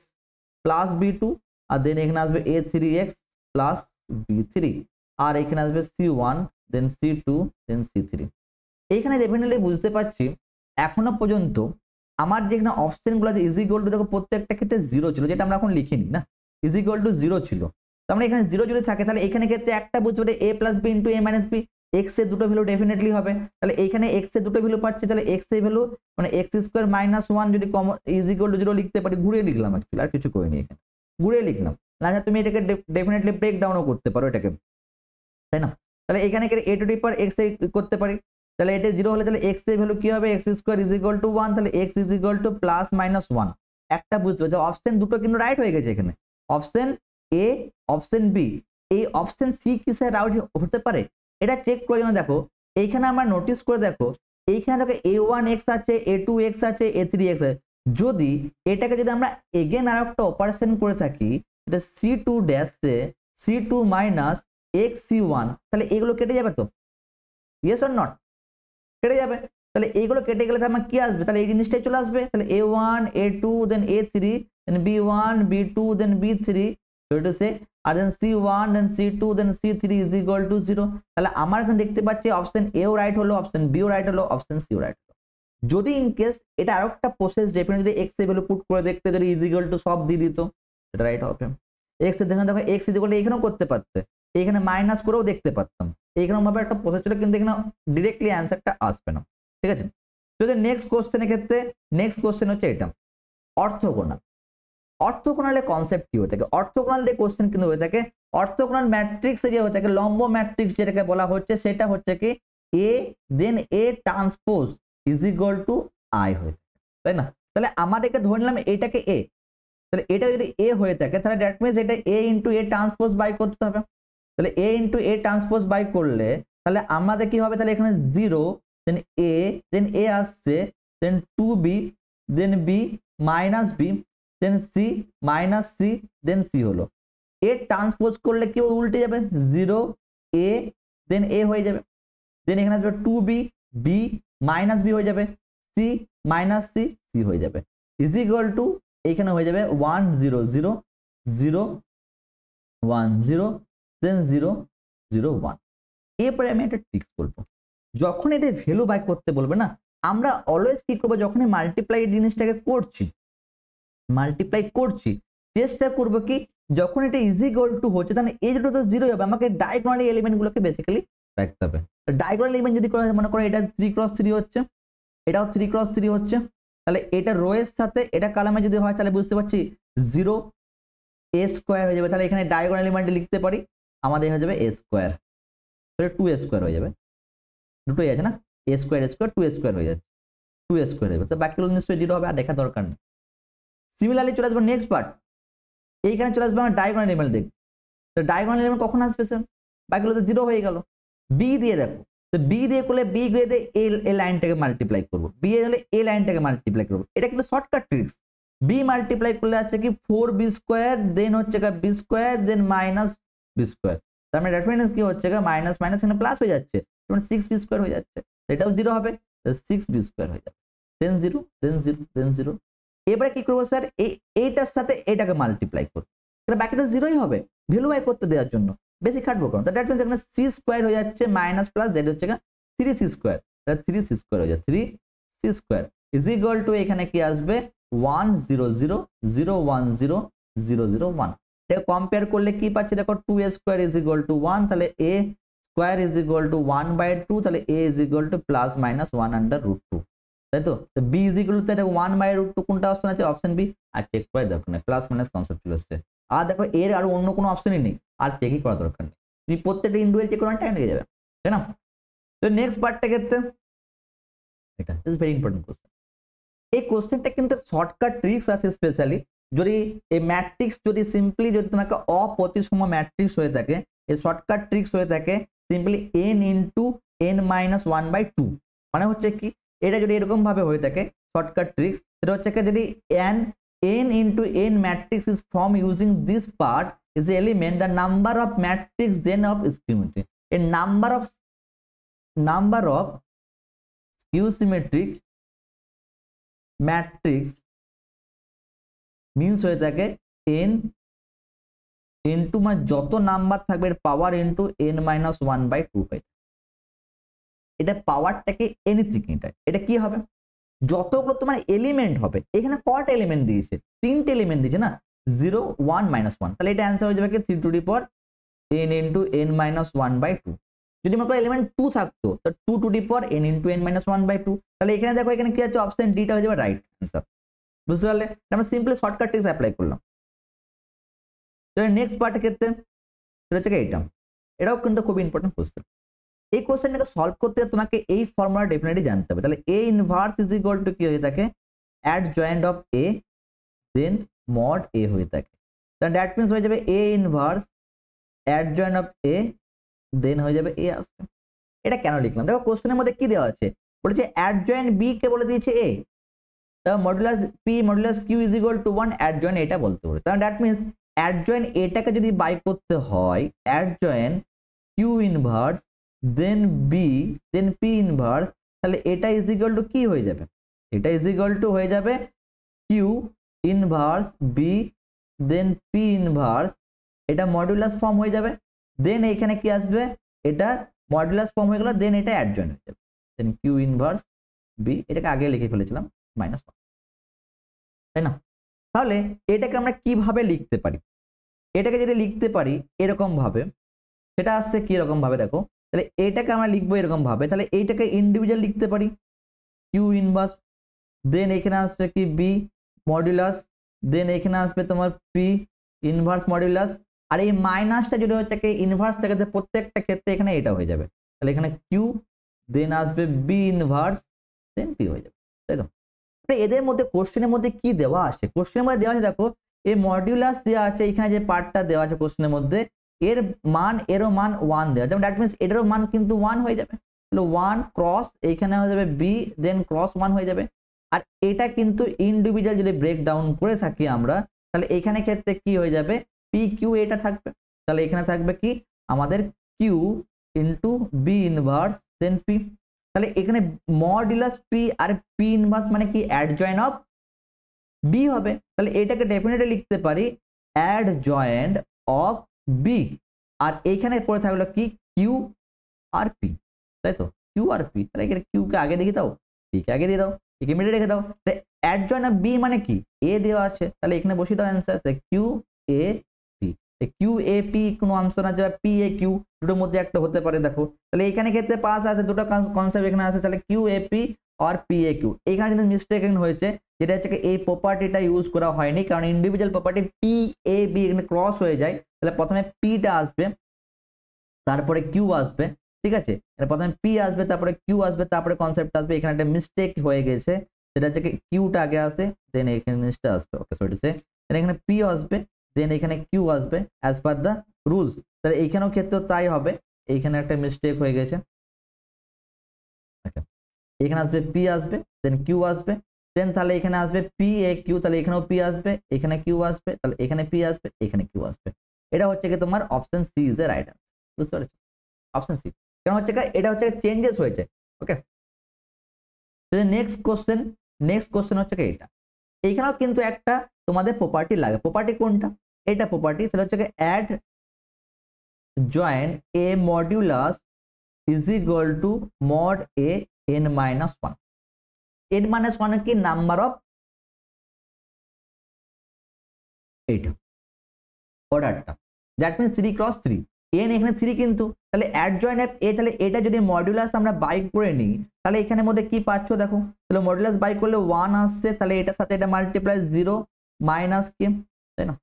প্লাস b2, আর দেন এখানে আসবে a3x প্লাস b3, আর এখানে আসবে c1, then c2, then c3। এইখানে ডেফিনেটলি বুঝতে পারছি এখনো পর্যন্ত আমার যেখানে অপশনগুলো আছে ইজ ইকুয়াল টু, দেখো প্রত্যেকটা ক্ষেত্রে 0 ছিল, যেটা আমরা এখন লিখিনি না, ইজ ইকুয়াল টু 0 ছিল, তার মানে এখানে 0 যদি থাকে তাহলে এখানে ক্ষেত্রে একটা বুঝতে পারে a plus B into a minus B, x এর দুটো ভ্যালু ডেফিনেটলি হবে, তাহলে এখানে এক্স এর দুটো ভ্যালু পাচ্ছে, তাহলে এক্স এর ভ্যালু মানে এক্স স্কোয়ার মাইনাস 1 যদি কমন ইজ ইকুয়াল টু 0 লিখতে পারি, ঘুরিয়ে লিখলাম অ্যাকচুয়ালি, আর কিছু করিনি, এখানে ঘুরিয়ে লিখলাম, না তুমি এটাকে ডেফিনেটলি ব্রেক ডাউনও করতে পারো এটাকে, তাই না? তাহলে এখানে a to the power x করতে পারি, তাহলে এটা 0 হলে তাহলে x এর ভ্যালু কি হবে, x square is equal two 1, তাহলে x is equal two plus minus 1। একটা বুঝতে পারছো অপশন দুটো কিন্তু রাইট হয়ে গেছে, এখানে অপশন এ অপশন বি, এই অপশন সি কি স্যার রাইট হতে পারে, এটা চেক করে যেন দেখো, এইখানে আমরা নোটিস করে দেখো, এইখানে দেখো a1x আছে, a2x আছে, a3x আছে, যদি এটাকে যদি আমরা এগেন আর একটা অপারেশন করে থাকি, এটা c2 ড্যাশে c2 মাইনাস xc1, তাহলে এগুলো কেটে যাবে তো, ইয়েস অর নট, কেটে যাবে, তাহলে এইগুলো কেটে গেলে আমার কি আসবে, তাহলে এই জিনিসটাই চলে আসবে, তাহলে a1 a2 then a3 then b1 b2 then b3, আর then c1 then c2 then c3 is equal to 0। তাহলে আমার এখানে দেখতে পাচ্ছি অপশন এ ও রাইট হলো, অপশন বি ও রাইট হলো, অপশন সি ও রাইট হলো। যদি ইন কেস এটা আরেকটা প্রসেস ডেফিনেটলি এক্স এর ভ্যালু পুট করে দেখতে, যদি ইজ ইকুয়াল টু সব দিয়ে দিত, এটা রাইট হবে। এক্স এর দেখেন, দেখো এক্স ইজ ইকুয়াল টু এখানেও করতে পারতে, এখানে মাইনাস করেও দেখতে পারতাম, এইখানে ভাবে একটা প্রসেস ছিল, কিন্তু এখানে ডিরেক্টলি অ্যান্সারটা আসবে না, ঠিক আছে? যদি নেক্সট কোশ্চেনের ক্ষেত্রে, নেক্সট কোশ্চেন হচ্ছে এটা অর্থগোনাল। অর্থগোনালের কনসেপ্ট কি হয়ে থাকে, অর্থগোনাল দিয়ে কোশ্চেন কিন্তু হয়ে থাকে, অর্থগোনাল ম্যাট্রিক্সে যে হয়ে থাকে লম্ব ম্যাট্রিক্স যেটাকে বলা হচ্ছে, সেটা হচ্ছে কি A then A transpose is equal to I হয়ে থাকে, তাই না? তাহলে আমাদেরকে ধরে নিলাম এটাকে এ, তাহলে এটা যদি এ হয়ে থাকে তাহলে দ্যাট মিনস এটা এ ইন্টু এ ট্রান্সপোজ বাই করতে হবে, তাহলে এ ইন্টু এ ট্রান্সপোজ বাই করলে তাহলে আমাদের কি হবে, তাহলে এখানে 0 দেন এ আসছে, দেন 2b, দেন b মাইনাস b, দেন c মাইনাস c, দেন c হলো। এ ট্রান্সপোজ করলে কি উল্টে যাবে, 0 a দেন a হয়ে যাবে, দেন এখানে আসবে 2b, b মাইনাস b হয়ে যাবে, c মাইনাস c, c হয়ে যাবে, ইজ ইকুয়াল টু এইখানে হয়ে যাবে 1 0 0 0 1 0 দেন 0 0 1। এরপরে আমি একটা ট্রিক্স বলবো, যখন এটা ভ্যালু বাই করতে বলবে না, আমরা অলওয়েজ কি করবো, যখন মাল্টিপ্লাই জিনিসটাকে মাল্টিপ্লাই করছি চেষ্টা করবো কি, যখন এটা ইজ ইকুয়াল টু হচ্ছে তাহলে এই দুটো তো 0 হবে, আমাকে ডায়াগোনাল এলিমেন্ট গুলোকে বেসিক্যালি রাখতে হবে। ডায়াগোনাল এলিমেন্ট যদি করা হয়, মনে করো এটা 3x3 হচ্ছে, এটাও 3x3 হচ্ছে, তাহলে এটা রো এর সাথে এটা কলামে যদি হয় তাহলে বুঝতে পারছি 0 a স্কয়ার হয়ে যাবে। তাহলে এখানে ডায়াগোনাল এলিমেন্ট লিখতে পারি, আমাদের হয়ে যাবে a স্কয়ার, তাহলে 2a স্কয়ার হয়ে যাবে, দুটোই আছে না, a স্কয়ার 2a স্কয়ার হয়ে যাচ্ছে, 2a স্কয়ার হয়ে যাবে, তো বাকিগুলো নিশ্চয়ই 0 হবে, আর দেখা দরকার নেই। সিমিলারলি চলে আসবে নেক্সট পার্ট, এইখানে চলে আসবে আমার ডায়াগোনাল এলিমেন্ট দেখ, তো ডায়াগোনাল এলিমেন্ট কখন আসবে স্যার, বাকিগুলো তো 0 হয়ে গেল। বি দিয়ে দেখো, তো বি দিয়ে করলে বি দিয়ে এ লাইনটাকে মাল্টিপ্লাই করবো, বি হলে এ লাইনটাকে মাল্টিপ্লাই করবো, এটা কিন্তু শর্টকাট ট্রিক্স। বি মাল্টিপ্লাই করলে আছে কি 4b স্কয়ার, দেন হচ্ছে B square, than minus B square, তার মানে রেফারেন্স কি হচ্ছে মাইনাস মাইনাস এখানে প্লাস হয়ে যাচ্ছে, মানে 6b স্কয়ার হয়ে যাচ্ছে, এটাও 0 হবে, 6b স্কয়ার হয়ে যাবে, দেন 0 দেন 0 দেন 0। এবারে কি করবো স্যার, এইটার সাথে এটাকে মাল্টিপ্লাই করবো, এটা বাকিটা 0ই হবে ভ্যালু বাই করতে দেওয়ার জন্য, বেশি খাটবো কেন, দ্যাট মিন্স এখানে c স্কয়ার হয়ে যাচ্ছে মাইনাস প্লাস জেড হচ্ছে 3c স্কয়ার, তাহলে 3c স্কয়ার হয়ে যাচ্ছে 3c square is equal two এখানে কি আসবে 1 0 0 0 1 0 0 0 1। এটা কম্পেয়ার করলে কি পাচ্ছি দেখো, 2a square is equal two 1, তাহলে a square is equal two 1/2, তাহলে a is equal two plus minus 1/√2, তাই তো। বি ইজ ইকুয়াল টু 1/√2 কোনটা অপশন আছে, অপশন বি, আর চেক করার দরকার নেই, প্লাস মাইনাস কনসেপ্ট চলে আসছে। আর দেখো এর আর অন্য কোনো অপশনই নেই, আর চেকই করার দরকার নেই, তুমি প্রত্যেকটা ইন্ডিভিজুয়াল চেক করার টাইম লেগে যাবে, তাই না। তো নেক্সট পার্টটা ক্ষেত্রে এটা ইজ ভেরি ইম্পর্টেন্ট কোশ্চেন, এই কোশ্চেনটা কিন্তু শর্টকাট ট্রিক্স আছে, স্পেশালি যদি এই ম্যাট্রিক্স যদি সিম্পলি যদি তোমাকে অপ্রতিসম ম্যাট্রিক্স হয়ে থাকে, এই শর্টকাট ট্রিক্স হয়ে থাকে simply n into n minus 1/2, মানে হচ্ছে কি এটা যদি এরকম ভাবে হয়ে থাকে শর্টকাট ট্রিক্স, এটা হচ্ছে কি যদি n into n matrix is formed using this part is the element, the number of matrix then of skew symmetric, a number of skew symmetric matrix means হয়ে থাকে n into মানে যত number থাকবে এর পাওয়ার ইনটু n মাইনাস 1/2 হয়, এটা পাওয়ারটাকে anything, এটা কি হবে, যতগুলো তোমার এলিমেন্ট হবে, এখানে কয়টা এলিমেন্ট দিয়েছে, 3টে এলিমেন্ট দিয়েছে না, 0 1 -1, তাহলে এটা অ্যান্সার হয়ে যাবে কি 3 to the power n into n minus 1/2। যদি মনে করো এলিমেন্ট 2 থাকতো তো 2 two the power n into n minus 1/2, তাহলে এখানে দেখো এখানে কি আছে, অপশন ডিটা হয়ে যাবে রাইট অ্যান্সার, বুঝতে পারলে, আমরা সিম্পলি শর্টকাট ট্রিক্স অ্যাপ্লাই করলাম। তো নেক্সট পার্টের ক্ষেত্রে সেটা হচ্ছে এইটা, এটাও কিন্তু খুব ইম্পর্টেন্ট কোশ্চেন। এই কোশ্চেনটাকে সলভ করতে তোমাকে এই ফর্মুলা ডেফিনেটলি জানতে হবে, তাহলে a inverse is equal to কি হয়ে থাকে, adjoint of a then mod a হয়ে থাকে, তাহলে দ্যাট মিন্স হয়ে যাবে a inverse adjoint of a then হয়ে যাবে a আসবে। এটা কেন লিখলাম, দেখো কোশ্চেনের মধ্যে কি দেওয়া আছে, বলেছে অ্যাডজয়েন্ট b কে বলে দিয়েছে a, তাহলে modulus p modulus q is equal two 1, adjoint এটা বলতে পারে, তাহলে দ্যাট মিন্স অ্যাডজয়েন্ট এটাকে যদি বাই করতে হয়, অ্যাডজয়েন্ট q ইনভার্স দেন b দেন p ইনভার্স, তাহলে এটা ইজ ইকুয়াল টু কি হয়ে যাবে, এটা ইজ ইকুয়াল টু হয়ে যাবে q ইনভার্স b দেন p ইনভার্স, এটা মডুলাস ফর্ম হয়ে যাবে, দেন এখানে কি আসবে, এটা মডুলাস ফর্ম হয়ে গেল, দেন এটা অ্যাডজয়েন্ট হয়ে যাবে, দেন q ইনভার্স b, এটাকে আগে লিখে ফেলেছিলাম -1, তাই না। তাহলে এটাকে আমরা কিভাবে লিখতে পারি, এটাকে যদি লিখতে পারি এরকম ভাবে, সেটা আসছে কি এরকম ভাবে, দেখো তাহলে এটাকে আমরা লিখবো এরকম ভাবে, তাহলে এইটাকে ইন্ডিভিজুয়াল লিখতে পারি q ইনভার্স, দেন এখানে আসবে কি b মডুলাস, দেন এখানে আসবে তোমার p ইনভার্স মডুলাস, আর এই মাইনাসটা যদি হচ্ছে কি ইনভার্স থাকে প্রত্যেকটা ক্ষেত্রে এখানে এটা হয়ে যাবে, তাহলে এখানে q দেন আসবে b ইনভার্স দেন p হয়ে যাবে, তাই তো। এদের মধ্যে কোশ্চেনের মধ্যে কি দেওয়া আছে, কোশ্চেনের মধ্যে দেওয়া আছে দেখো এই মডুলাস দেওয়া আছে, এখানে যে পার্টটা দেওয়া আছে কোশ্চেনের মধ্যে এর মান এরও মান 1 দেওয়া, যেমন দ্যাট মিনস এটারও মান কিন্তু 1 হয়ে যাবে, তাহলে 1 ক্রস এইখানে হয়ে যাবে বি, দেন ক্রস 1 হয়ে যাবে। আর এটা কিন্তু ইন্ডিভিজুয়াল যদি ব্রেক ডাউন করে থাকি আমরা, তাহলে এখানে ক্ষেত্রে কি হয়ে যাবে, পি কিউ এটা থাকবে, তাহলে এখানে থাকবে কি আমাদের কিউ ইন্টু বি ইনভার্স দেন পি। তাহলে এখানে মডুলাস পি আর পি ইনভার্স মানে কি অ্যাডজয়েন্ট অফ বি হবে, তাহলে এটাকে ডেফিনেটলি লিখতে পারি অ্যাডজয়েন্ট অফ বি। আর এইখানে পড়ে থাকলো কি কিউ আর পি, তাই তো কিউ আর পি, তাহলে এখানে কিউ কে আগে দিয়ে দাও, পি কে আগে দিয়ে দাও, একে মিডলে রেখে দাও। অ্যাডজয়েন্ট অফ বি মানে কি এ দেওয়া আছে, তাহলে এখানে বসিয়ে দাও answer, Q A P. Q A P কোনো অপশন আছে পি এ কিউ, দুটোর মধ্যে একটা হতে পারে দেখো, তাহলে এখানে ক্ষেত্রে পাস আছে, দুটো কনসেপ্ট এখানে আছে, তাহলে কিউ এ পি আর পি এ কিউ। এখানে যদি মিস্টেক হয়েছে যেটা হচ্ছে এই প্রপার্টিটা ইউজ করা হয়নি, কারণ individual property P A B এখানে ক্রস হয়ে যায়, তাহলে প্রথমে পিটা আসবে তারপরে কিউ আসবে, ঠিক আছে, প্রথমে পি আসবে তারপরে কিউ আসবে তারপরে কনসেপ্ট আসবে। এখানে একটা মিস্টেক হয়ে গেছে, সেটা হচ্ছে কিউটা আগে আসে দেন এখানে জিনিসটা আসবে, ওকে সরি সে, এখানে পি আসবে দেন এখানে কিউ আসবে অ্যাজ পার দ্য রুলস। তাহলে এইখানেও ক্ষেত্রে তাই হবে, এইখানে একটা মিস্টেক হয়ে গেছে, এখানে আসবে পি আসবে দেন কিউ আসবে, দেন তাহলে এখানে আসবে পি এ কিউ, তাহলে এখানেও পি আসবে, এখানে কিউ আসবে, তাহলে এখানে পি আসবে, এখানে কিউ আসবে। এটা হচ্ছে কি তোমার option C is a right answer, বুঝতে পারছো, অপশন সি। কেন হচ্ছে এটা হচ্ছে চেঞ্জেস হয়েছে, ওকে। নেক্সট কোশ্চেন হচ্ছে কি এটা, এইখানেও কিন্তু একটা তোমাদের প্রপার্টি লাগে, প্রপার্টি কোনটা, এটা প্রপার্টি, তাহলে হচ্ছে adjoint A modulus is equal to mod A n minus 1, n minus 1 কি নাম্বার অফ এইটা অর্ডারটা, দ্যাট মিনস 3 ক্রস 3, n এখানে 3 কিন্তু, তাহলে অ্যাডজয়েন্ট অফ এ, তাহলে এটা যদি মডুলাস আমরা বাই করে নিই তাহলে এখানে মধ্যে কি পাচ্ছ দেখো, তাহলে মডুলাস বাই করলে 1 আসছে, তাহলে এটার সাথে এটা মাল্টিপ্লাই 0 মাইনাস কি, তাই না,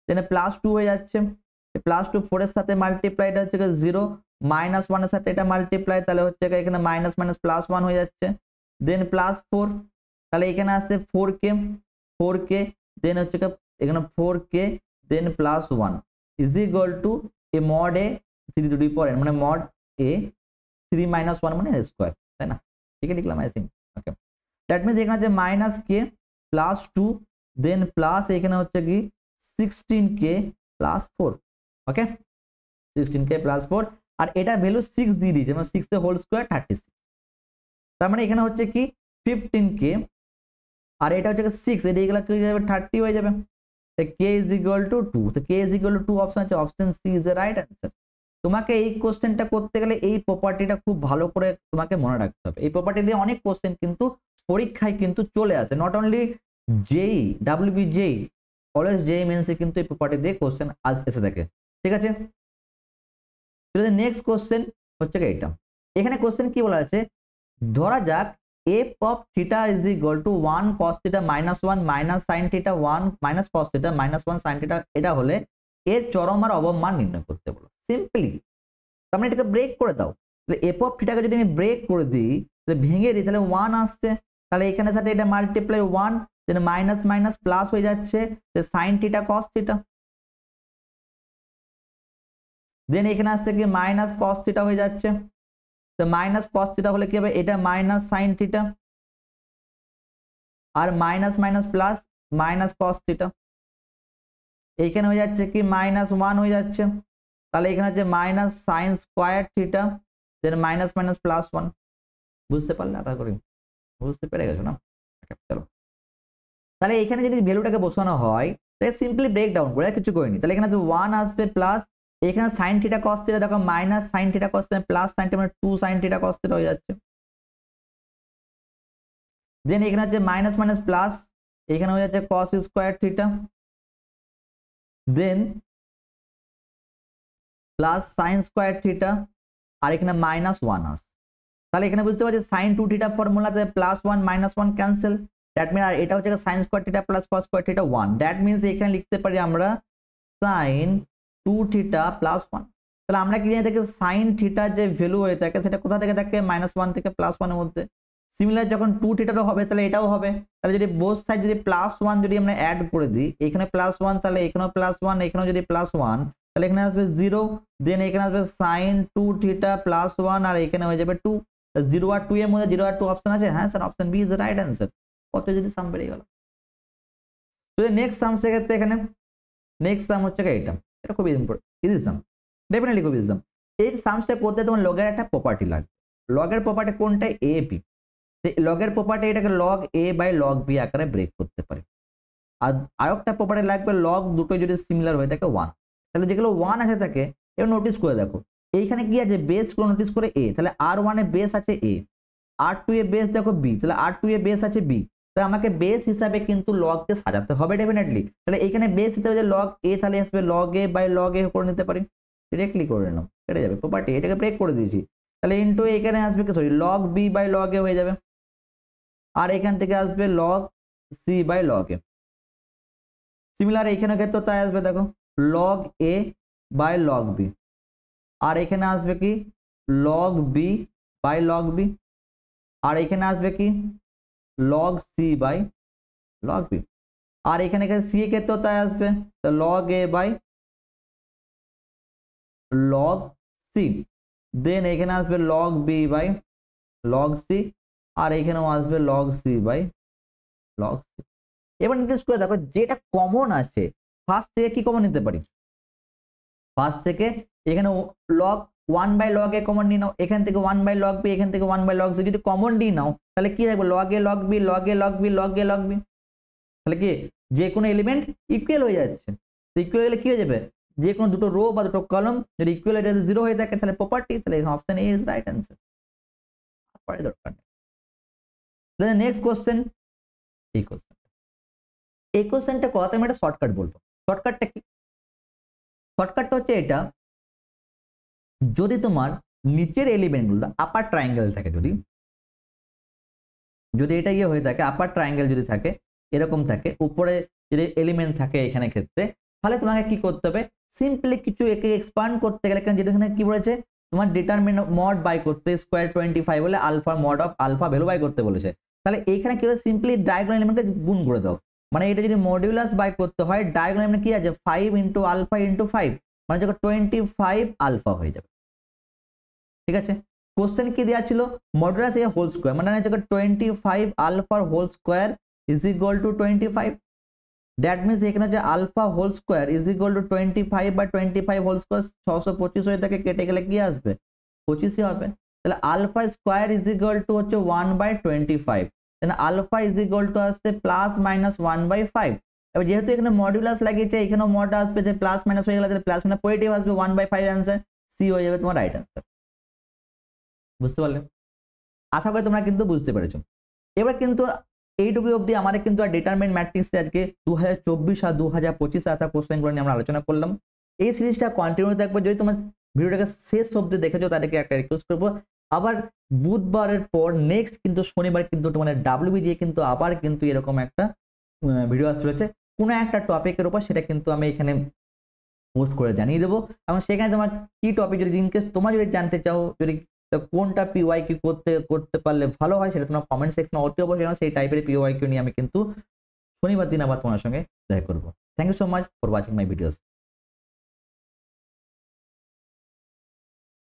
দেন প্লাস 2 হয়ে যাচ্ছে, প্লাস 2 4 এর সাথে মাল্টিপ্লাই, এটা হচ্ছে 0 মাইনাস 1 এর সাথে এটা মাল্টিপ্লাই, তাহলে হচ্ছে এখানে মাইনাস মাইনাস প্লাস 1 হয়ে যাচ্ছে, দেন প্লাস 4, তাহলে এখানে আসছে 4k দেন হচ্ছে এখানে 4k then plus 1 is equal to A mod A 3 to the power n, মানে মড এ 3 মাইনাস 1 মানে স্কয়ার, তাই না, ঠিক আছে লিখলাম I think, okay. That means এখানে হচ্ছে minus K plus 2 then plus এখানে হচ্ছে কি 16k প্লাস 4, ওকে 16k প্লাস 4, আর এটা ভ্যালু 6 দিয়ে দিয়েছে, মানে 6 এর হোল স্কয়ার 36, তার মানে এখানে হচ্ছে কি 15k আর এটা হচ্ছে 6, এটা এগুলা কি হয়ে যাবে 30 হয়ে যাবে, k is equal to 2, তো k is equal to 2 option আছে, option C is the right answer. তোমাকে এই কোশ্চেনটা করতে গেলে এই প্রপার্টিটা খুব ভালো করে তোমাকে মনে রাখতে হবে, এই প্রপার্টি দিয়ে অনেক কোশ্চেন কিন্তু পরীক্ষায় কিন্তু চলে আসে, নট অনলি জেই ডাব্লিউবি জেই, অলওয়েজ জেই মেন্সে কিন্তু এই প্রপার্টি দিয়ে কোশ্চেন এসে থাকে, ঠিক আছে। নেক্সট কোশ্চেন হচ্ছে এটা, এখানে কোশ্চেন কি বলা আছে, ধরা যাক f of theta is equal to 1 cos theta minus 1 minus sin theta 1 minus cos theta minus 1 sin theta, এটা হলে এর চরম আর অবম মান নির্ণয় করতে বলো, সিম্পলি তোমরা এটাকে ব্রেক করে দাও, তাহলে f of theta কে যদি আমি ব্রেক করে দিই, তাহলে ভেঙে দিই, তাহলে 1 আসছে, তাহলে এখানে সাথে এটা মাল্টিপ্লাই 1 দেন মাইনাস মাইনাস প্লাস হয়ে যাচ্ছে, sin theta cos theta, দেন এখানে আসছে কি মাইনাস cos theta হয়ে যাচ্ছে, তো মাইনাস cos থিটা হলে কি হবে, এটা মাইনাস sin থিটা আর minus minus plus minus cos theta, এইখানে হয়ে যাচ্ছে কি মাইনাস 1 হয়ে যাচ্ছে, তাহলে এখানে হচ্ছে minus sin square theta then minus minus plus 1, বুঝতে পারলে আশা করি বুঝতে পেরে গেছো না, চলো তাহলে এখানে যদি ভ্যালুটাকে বসানো হয় তাহলে সিম্পলি ব্রেক ডাউন করে কিছু করিনি, তাহলে এখানে 1 আসবে প্লাস এখানে sin থিটা cos থিটা দেখো minus sin theta cos theta plus sin theta মানে 2 sin থিটা cos থিটা হয়ে যাচ্ছে, দেন এখানে হচ্ছে মাইনাস মাইনাস প্লাস এখানে হয়ে যাচ্ছে cos square theta then plus sin square theta আর এখানে মাইনাস 1 আসে, তাহলে এখানে বুঝতে পারছি sin 2 থিটা ফর্মুলাতে plus 1 minus 1 cancel, that mean আর এটা হচ্ছে sin square theta plus cos square theta 1, that means এখানে লিখতে পারি আমরা sin 2 থিটা প্লাস 1, তাহলে আমরা কি জানি থেকে sin থিটা যে ভ্যালু হয়ে থাকে সেটা কোথা থেকে থাকে -1 থেকে +1 এর মধ্যে, সিমিলার যখন 2 থিটারও হবে তাহলে এটাও হবে, তাহলে যদি বোথ সাইড যদি +1 যদি আমরা অ্যাড করে দিই, এখানে +1 তাহলে এখানেও +1 এখানেও যদি +1 তাহলে এখানে আসবে 0, দেন এখানে আসবে sin 2 থিটা প্লাস 1 আর এখানে হয়ে যাবে 2। 0 আর 2 এর মধ্যে 0 আর 2 অপশন আছে, হ্যাঁ sir option B is the right answer. কত যদি সাম বেরিয়ে গেল। তো নেক্সট সাম সেক্ষেত্রে এখানে নেক্সট সাম হচ্ছে এটা, এটা খুবই ইজি সাম, ডেফিনেটলি খুব ইজি সাম। এই সামসটা করতে তোমার লগের একটা প্রপার্টি লাগবে। লগের প্রপার্টি কোনটা? A B. লগের প্রপার্টি এটাকে log A by log B আকারে ব্রেক করতে পারে। আর আরেকটা প্রপার্টি লাগবে লগ দুটো যদি সিমিলার হয়ে থাকে 1। তাহলে যেগুলো 1 আছে থাকে এবার নোটিস করে দেখো এইখানে কি আছে, বেস গুলো নোটিস করে এ, তাহলে R1 এ বেস আছে এ, R2 এ বেস দেখো বি, তাহলে R2 এ বেস আছে বি। তাহলে আমাকে বেস হিসাবে কিন্তু লগকে সাজাতে হবে ডেফিনেটলি। তাহলে এখানে বেস হিসাবে যে লগ এ, তাহলে আসবে লগ এ বাই লগ এ করে নিতে পারি, ডিরেক্টলি করে নিলাম, কেটে যাবে প্রপার্টি, এটাকে ব্রেক করে দিয়েছি। তাহলে ইনটু এখানে আসবে কি sorry log B by log A হয়ে যাবে, আর এখান থেকে আসবে log C by log A. Similar এইখানে ক্ষেত্রে তাই আসবে দেখো log A by log B, আর এখানে আসবে কি log B by log B, আর এখানে আসবে কি log C by log B, আর এখানে সি এর ক্ষেত্রেও তাই আসবে log A by log C, then এখানে আসবে log B by log C, আর এখানেও আসবে log C by log C. এবার নোটিস করে দেখো যেটা কমন আছে ফার্স্ট থেকে কি কমন নিতে পারি, ফার্স্ট থেকে এখানে log 1 by log A common নিয়ে নাও, এখান থেকে 1 বাই লগ বি, এখান থেকে 1 বাই লগ সি, যদি কমন নিয়ে নাও তাহলে কি থাকবে লগ এ লগ বি লগ এ লগ বি লগ এ লগ বি, তাহলে কি যে কোনো এলিমেন্ট ইকুয়াল হয়ে যাচ্ছে। ইকুয়াল হলে কি হয়ে যাবে, যে কোনো দুটো রো বা দুটো কলম যদি ইকুয়াল হয়ে যায় 0 হয়ে থাকে তাহলে প্রপার্টি, তাহলে option A is right answer, পরে দরকার নেই। নেক্সট কোশ্চেন, এই কোশ্চেনটা করাতে আমি একটা শর্টকাট বলবো। শর্টকাটটা কি? শর্টকাটটা হচ্ছে এটা, যদি তোমার নিচের এলিমেন্টগুলো আপার ট্রায়াঙ্গেল থাকে, যদি এটা ইয়ে হয়ে থাকে আপার ট্রায়াঙ্গেল যদি থাকে এরকম থাকে, উপরে যদি এলিমেন্ট থাকে এখানে ক্ষেত্রে, তাহলে তোমাকে কি করতে হবে, সিম্পলি কিছু একে এক্সপান্ড করতে গেলে, কারণ যেটা এখানে কি বলেছে তোমার ডিটারমিন মড বাই করতে স্কোয়ার 25 বলে alpha mod of alpha value by করতে বলেছে। তাহলে এইখানে কি হলো, সিম্পলি ডায়াগোনাল এলিমেন্টকে গুণ করে দাও, মানে এটা যদি মডিউলাস বাই করতে হয় ডায়াগোনাল এলিমেন্ট কি আছে 5 ইন্টু আলফা ইন্টু 5, মানে যখন 25 আলফা হয়ে যাবে। ঠিক আছে, কোশ্চেন কি দেওয়া ছিল মডুলাস এ হোল স্কোয়ার, মানে যখন 25 alpha whole square is equal to 25, that means এখানে যে alpha whole square is equal to 25 বা 25 হোল স্কোয়ার 625 হয়ে থাকে, কেটে গেলে কি আসবে 25 হবে। তাহলে alpha square is equal to হচ্ছে 1/25, then alpha is equal to আসছে প্লাস মাইনাস 1/5। এবার যেহেতু এখানে মডুলাস লাগিয়েছে এখানেও মড আসবে, যে প্লাস মাইনাস হয়ে গেলে তাহলে প্লাস মানে পজিটিভ আসবে 1/5 অ্যান্সার, সি হয়ে যাবে তোমার রাইট অ্যান্সার। বুঝতে পারলে? আশা করি তোমরা কিন্তু বুঝতে পেরেছো। এবার কিন্তু এইটুকু অবধি আমাদের কিন্তু ডিটারমিনেন্ট ম্যাট্রিক্সে আজকে 2024 আর 2025 আসা কোশ্চেনগুলো নিয়ে আমরা আলোচনা করলাম। এই সিরিজটা কন্টিনিউ থাকবে, যদি তোমার ভিডিওটাকে শেষ অবধি দেখেছো তাদেরকে একটা রিকোয়েস্ট করবো, আবার বুধবারের পর নেক্সট কিন্তু শনিবার কিন্তু তোমার WBG কিন্তু আবার কিন্তু এরকম একটা ভিডিও আসতে চলেছে কোনো একটা টপিকের উপর, সেটা কিন্তু আমি এখানে পোস্ট করে জানিয়ে দেবো, এবং সেখানে তোমার কি টপিক যদি ইনকেস তোমরা যদি জানতে চাও, যদি কোনটা PYQ করতে পারলে ভালো হয় সেটা তোমার কমেন্ট সেকশনে অতি অবশ্যই সেই টাইপের PYQ নিয়ে আমি কিন্তু শনিবার দিন আবার তোমার সঙ্গে দেখা করবো। Thank you so much for watching my videos.